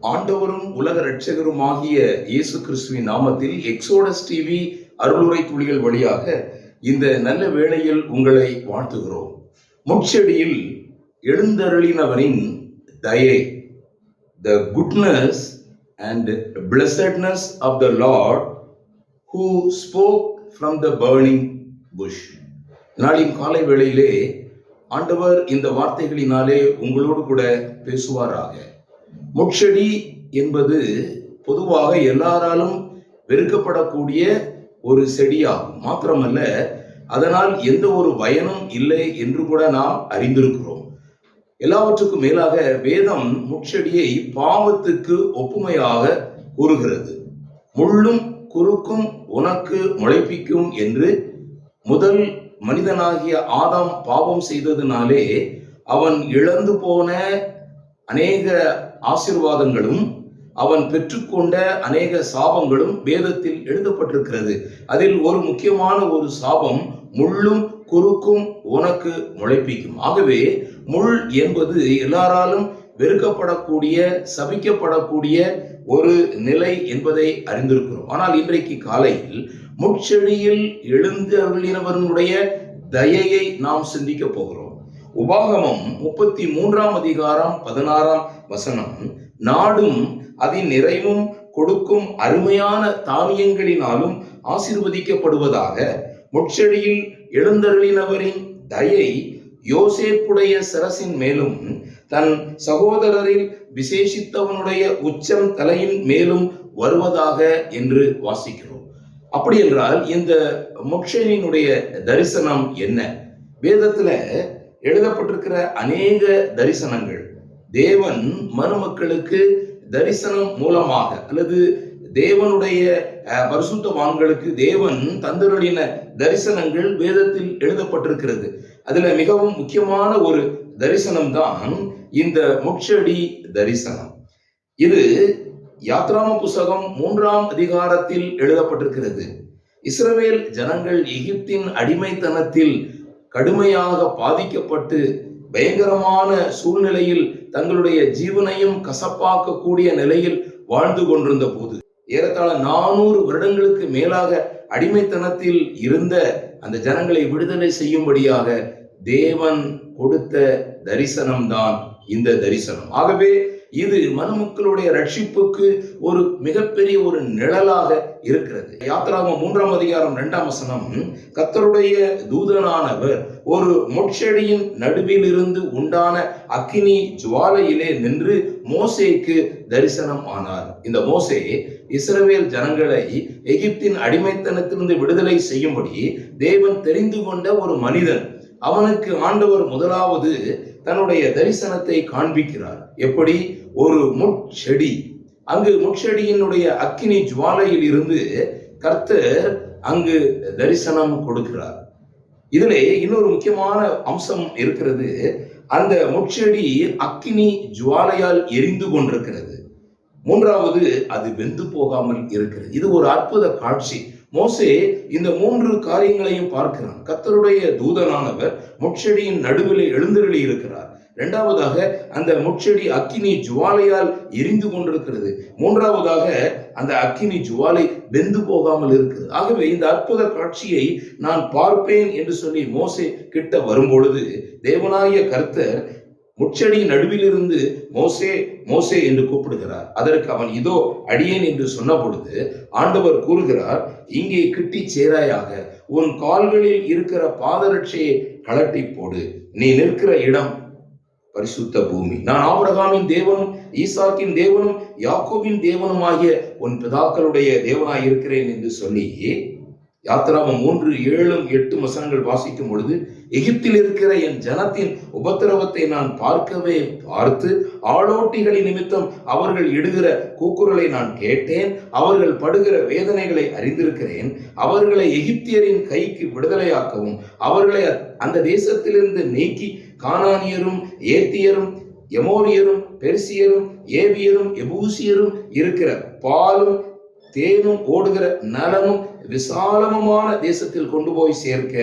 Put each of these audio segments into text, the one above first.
ஆண்டவரும் உலக இரட்சகருமாகிய இயேசு கிறிஸ்துவின் நாமத்தில் எக்ஸோடஸ் டிவி அருளுரை துளிகள் வழியாக இந்த நல்ல வேளையில் உங்களை வாழ்த்துகிறோம். முட்செடியில் எழுந்தருளினவரின் தயை, the goodness and blessedness of the Lord who spoke from the burning bush. நாளின் காலை வேளையிலே ஆண்டவர் இந்த வார்த்தைகளினாலே உங்களோடு கூட பேசுவாராக. முட்செடி என்பது பொதுவாக எல்லாராலும் வெறுக்கப்படக்கூடிய ஒரு செடியாகும். மாத்திரமல்ல, அதனால் எந்த ஒரு பயனும் இல்லை என்று கூட நாம் அறிந்திருக்கிறோம். எல்லாவற்றுக்கும் மேலாக வேதம் முட்செடியை பாவத்துக்கு ஒப்புமையாக கூறுகிறது. முள்ளும் குறுக்கும் உனக்கு முளைப்பிக்கும் என்று முதல் மனிதனாகிய ஆதாம் பாவம் செய்ததினாலே அவன் இழந்து போன அநேக ஆசீர்வாதங்களும் அவன் பெற்றுக்கொண்ட அநேக சாபங்களும் வேதத்தில் எழுதப்பட்டிருக்கிறது. அதில் ஒரு முக்கியமான ஒரு சாபம், முள்ளும் குறுக்கும் உனக்கு முளைப்பிக்கும். ஆகவே முள் என்பது எல்லாராலும் வெறுக்கப்படக்கூடிய, சபிக்கப்படக்கூடிய ஒரு நிலை என்பதை அறிந்திருக்கிறோம். ஆனால் இன்றைக்கு காலையில் முட்செடியில் எழுந்தருளினவனுடைய தயையை நாம் சிந்திக்க போகிறோம். உபாகமம் 33:16 நாடும் அதன் நிறைவும் கொடுக்கும் அருமையான தானியங்களினாலும் ஆசீர்வதிக்கப்படுவதாக. முட்செடியில் எழுந்தருளினவரின் தயை யோசேப்புடைய சிரசின் மேலும் தன் சகோதரரில் விசேஷித்தவனுடைய உச்சம் தலையின் மேலும் வருவதாக என்று வாசிக்கிறோம். அப்படி என்றால் இந்த முட்செடியினுடைய தரிசனம் என்ன? வேதத்துல எழுதப்பட்டிருக்கிற அநேக தரிசனங்கள் தேவன் மனுமக்களுக்கு தரிசனம் மூலமாக அல்லது தேவனுடைய பரிசுத்தவான்களுக்கு தேவன் தந்தருளின தரிசனங்கள் வேதத்தில் எழுதப்பட்டிருக்கிறது. அதுல மிகவும் முக்கியமான ஒரு தரிசனம் தான் இந்த முட்செடி தரிசனம். இது யாத்ராம புஸ்தகம் 3 எழுதப்பட்டிருக்கிறது. இஸ்ரவேல் ஜனங்கள் எகிப்தின் அடிமைத்தனத்தில் கடுமையாக பாதிக்கப்பட்டு பயங்கரமான சூழ்நிலையில் தங்களுடைய ஜீவனையும் கசப்பாக்கக்கூடிய நிலையில் வாழ்ந்து கொண்டிருந்த போது, ஏறத்தாழ 400 வருடங்களுக்கு மேலாக அடிமைத்தனத்தில் இருந்த அந்த ஜனங்களை விடுதலை செய்யும்படியாக தேவன் கொடுத்த தரிசனம்தான் இந்த தரிசனம். ஆகவே இது மனுமக்களுடைய ரட்சிப்புக்கு ஒரு மிகப்பெரிய ஒரு நிழலாக இருக்கிறது. யாத்ராகமம் 3:2 கர்த்தருடைய தூதனானவர் ஒரு முட்செடியின் நடுவில் இருந்து உண்டான அக்கினி ஜுவாலையிலே நின்று மோசேக்கு தரிசனம் ஆனார். இந்த மோசே இஸ்ரவேல் ஜனங்களை எகிப்தின் அடிமைத்தனத்திலிருந்து விடுதலை செய்யும்படி தேவன் தெரிந்து கொண்ட ஒரு மனிதன். அவனுக்கு ஆண்டவர் முதலாவது தன்னுடைய தரிசனத்தை காண்பிக்கிறார். எப்படி? ஒரு முட்செடி, அங்கு முட்செடியினுடைய அக்கினி ஜுவாலையில் இருந்து கர்த்தர் அங்கு தரிசனம் கொடுக்கிறார். இதிலே இன்னொரு முக்கியமான அம்சம் இருக்கிறது. அந்த முட்செடி அக்கினி ஜுவாலையால் எரிந்து கொண்டிருக்கிறது. மூன்றாவது, அது வெந்து போகாமல் இருக்கிறது. இது ஒரு அற்புத காட்சி. மோசே இந்த 3 காரியங்களையும் பார்க்கிறான். கர்த்தருடைய தூதனானவர் முட்செடியின் நடுவில் எழுந்தருளி இருக்கிறார். இரண்டாவதாக, அந்த முட்செடி அக்கினி ஜுவாலையால் எரிந்து கொண்டிருக்கிறது. மூன்றாவதாக, அந்த அக்கினி ஜுவாலை வெந்து போகாமல் இருக்கிறது. ஆகவே இந்த அற்புத காட்சியை நான் பார்ப்பேன் என்று சொல்லி மோசே கிட்ட வரும்பொழுது தேவனாகிய கர்த்தர் முட்செடியின் நடுவில் இருந்து மோசே மோசே என்று கூப்பிடுகிறார். அதற்கு அவன் இதோ அடியேன் என்று சொன்ன பொழுது ஆண்டவர் கூறுகிறார், இங்கே கிட்டி சேராயாக, உன் கால்களில் இருக்கிற பாதரட்சையை கழட்டி போடு, நீ நிற்கிற இடம் பரிசுத்த பூமி. நான் ஆபிரகாமின் தேவனும் ஈசாக்கின் தேவனும் யாக்கோபின் தேவனும் ஆகிய உன் பிதாக்களுடைய தேவனாய் இருக்கிறேன் என்று சொல்லி யாத்ராகமம் 3:7-8 வாசிக்கும் பொழுது, எகிப்தில் இருக்கிற என் ஜனத்தின் உபத்திரவத்தை நான் பார்க்கவே பார்த்து ஆளோட்டிகளின் நிமித்தம் அவர்கள் இடுகிற கூக்குரலை நான் கேட்டேன். அவர்கள் படுகிற வேதனைகளை அறிந்திருக்கிறேன். அவர்களை எகிப்தியரின் கைக்கு விடுதலையாக்கவும் அவர்களை அந்த தேசத்திலிருந்து நீக்கி கானானியரும் ஏத்தியரும் எமோரியரும் பெர்சியரும் ஏவியரும் எபூசியரும் இருக்கிற பாலும் தேனும் ஓடுகிற நலமும் விசாலமான தேசத்தில் கொண்டு போய் சேர்க்க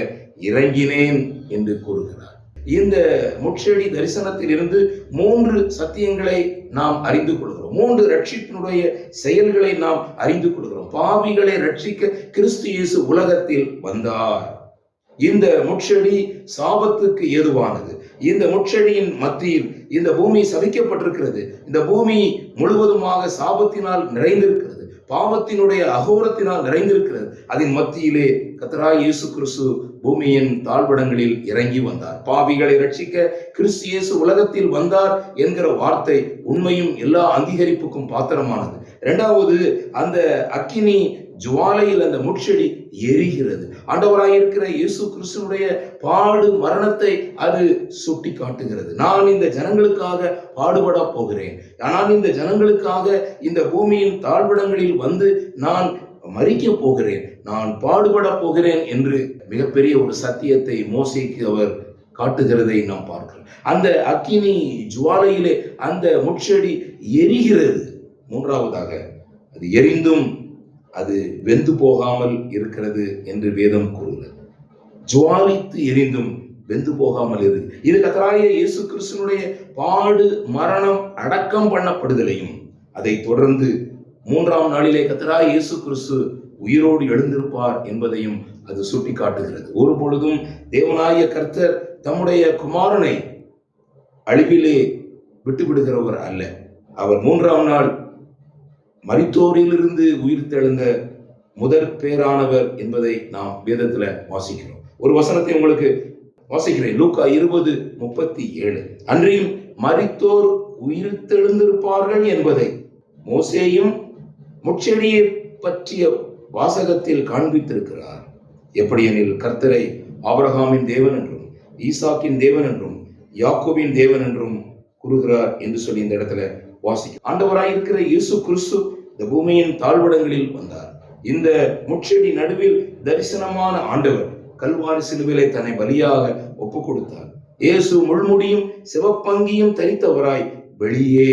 இறங்கினேன் என்று கூறுகிறார். இந்த முட்செடி தரிசனத்தில் இருந்து 3 சத்தியங்களை நாம் அறிந்து கொள்கிறோம். 3 ரட்சிப்பினுடைய செயல்களை நாம் அறிந்து கொள்கிறோம். பாவிகளை ரட்சிக்க கிறிஸ்து இயேசு உலகத்தில் வந்தார். இந்த முட்செடி சாபத்துக்கு ஏதுவானது. இந்த முட்செடியின் மத்தியில் இந்த பூமி சபிக்கப்பட்டிருக்கிறது. இந்த பூமி முழுவதுமாக சாபத்தினால் நிறைந்திருக்கிறது, பாவத்தினுடைய அகோரத்தினால் நிறைந்திருக்கிறது. அதன் மத்தியிலே கர்த்தராகிய இயேசு கிறிஸ்து பூமியின் தாழ்விடங்களில் இறங்கி வந்தார். பாவிகளை ரட்சிக்க கிறிஸ்து இயேசு உலகத்தில் வந்தார் என்கிற வார்த்தை உண்மையும் எல்லா அங்கீகரிப்புக்கும் பாத்திரமானது. இரண்டாவது, அந்த அக்கினி ஜுவாலையில் அந்த முட்செடி எரிகிறது. ஆண்டவராயிருக்கிற இயேசு கிறிஸ்துனுடைய பாடு மரணத்தை அது சுட்டி காட்டுகிறது. நான் இந்த ஜனங்களுக்காக பாடுபட போகிறேன், ஆனால் இந்த ஜனங்களுக்காக இந்த பூமியின் தாழ்விடங்களில் வந்து நான் மரிக்க போகிறேன், நான் பாடுபட போகிறேன் என்று மிகப்பெரிய ஒரு சத்தியத்தை மோசேக்கு அவர் காட்டுகிறதை நாம் பார்க்கிறோம். அந்த அக்கினி ஜுவாலையிலே அந்த முட்செடி எரிகிறது. மூன்றாவதாக, அது எரிந்தும் அது வெந்து போகாமல் இருக்கிறது என்று வேதம் கூறுகிறது. ஜுவாலித்து எரிந்தும் வெந்து போகாமல் இருக்கு. இது கர்த்தராகிய இயேசு கிறிஸ்துனுடைய பாடு மரணம் அடக்கம் பண்ணப்படுதலையும், அதை தொடர்ந்து 3ஆம் நாளிலே கர்த்தராகிய இயேசு கிறிஸ்து உயிரோடு எழுந்திருப்பார் என்பதையும் அது சுட்டி காட்டுகிறது. ஒரு பொழுதும் தேவனாகிய கர்த்தர் தம்முடைய குமாரனை அழிவிலே விட்டுவிடுகிறவர் அல்ல. அவர் 3ஆம் நாள் மரித்தோரிலிருந்து உயிர் தெழுந்த முதற் பேரானவர் என்பதை நாம் வேதத்துல வாசிக்கிறோம். ஒரு வசனத்தை உங்களுக்கு வாசிக்கிறேன். லூக்கா 20:37. அன்றியும் மரித்தோர் உயிர் தெழுந்திருப்பார்கள் என்பதை மோசேயும் முட்செடியை பற்றிய வாசகத்தில் காண்பித்திருக்கிறார். எப்படியெனில் கர்த்தரை ஆபிரகாமின் தேவன் என்றும் ஈசாக்கின் தேவன் என்றும் யாக்கோபின் தேவன் என்றும் கூறுகிறார் என்று சொல்லி இந்த இடத்துல வாசிக்கும். ஆண்டவராயிருக்கிற இயேசு கிறிஸ்து இந்த பூமியின் தாழ்விடங்களில் வந்தார். இந்த முட்செடி நடுவில் தரிசனமான ஆண்டவர் கல்வாரி சிலுவிலே தன்னை பலியாக ஒப்பு கொடுத்தார். இயேசு முள்முடியும் சிவப்பங்கியும் தரித்தவராய் வெளியே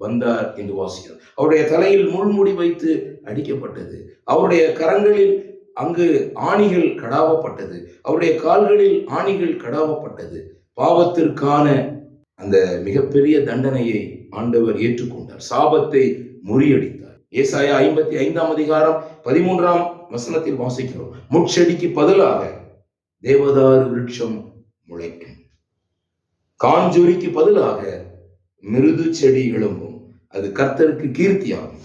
வந்தார் என்று வாசிக்கிறார். அவருடைய தலையில் முள்முடி வைத்து அடிக்கப்பட்டது. அவருடைய கரங்களில் அங்கு ஆணிகள் கடாவப்பட்டது. அவருடைய கால்களில் ஆணிகள் கடாவப்பட்டது. பாவத்திற்கான அந்த மிகப்பெரிய தண்டனையை ஆண்டவர் ஏற்றுக்கொண்டார். சாபத்தை முறியடித்தார். ஏசாயா 55ஆம் அதிகாரம் 13ஆம் வசனத்தில் வாசிக்கிறோம். முட்செடிக்கு பதிலாக தேவதாரு விருட்சம் முளைக்கும், காஞ்சொரிக்கு பதிலாக மிருது செடி எழும்பும், அது கர்த்தருக்கு கீர்த்தியாகும்,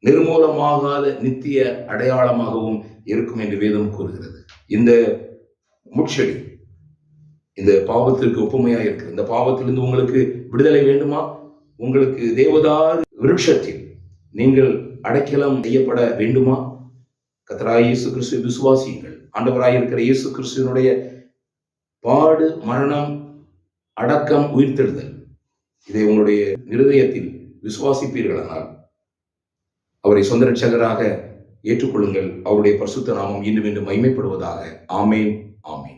நிர்மூலமாகாத நித்திய அடையாளமாகவும் இருக்கும் என்று வேதம் கூறுகிறது. இந்த முட்செடி இந்த பாவத்திற்கு ஒப்புமையாக இருக்கு. இந்த பாவத்திலிருந்து உங்களுக்கு விடுதலை வேண்டுமா? உங்களுக்கு தேவதாரு விருட்சத்தில் நீங்கள் அடைக்கலம் செய்யப்பட வேண்டுமா? கர்த்தராகிய இயேசு கிறிஸ்துவை விசுவாசியுங்கள். ஆண்டவராயிருக்கிற இயேசு கிறிஸ்துவினுடைய பாடு மரணம் அடக்கம் உயிர்த்தெழுதல், இதை உங்களுடைய இருதயத்தில் விசுவாசிப்பீர்களானால் அவரை சொந்த இரட்சகராக ஏற்றுக்கொள்ளுங்கள். அவருடைய பரிசுத்த நாமம் இன்னும் மகிமைப்படுவதாக. ஆமேன், ஆமேன்.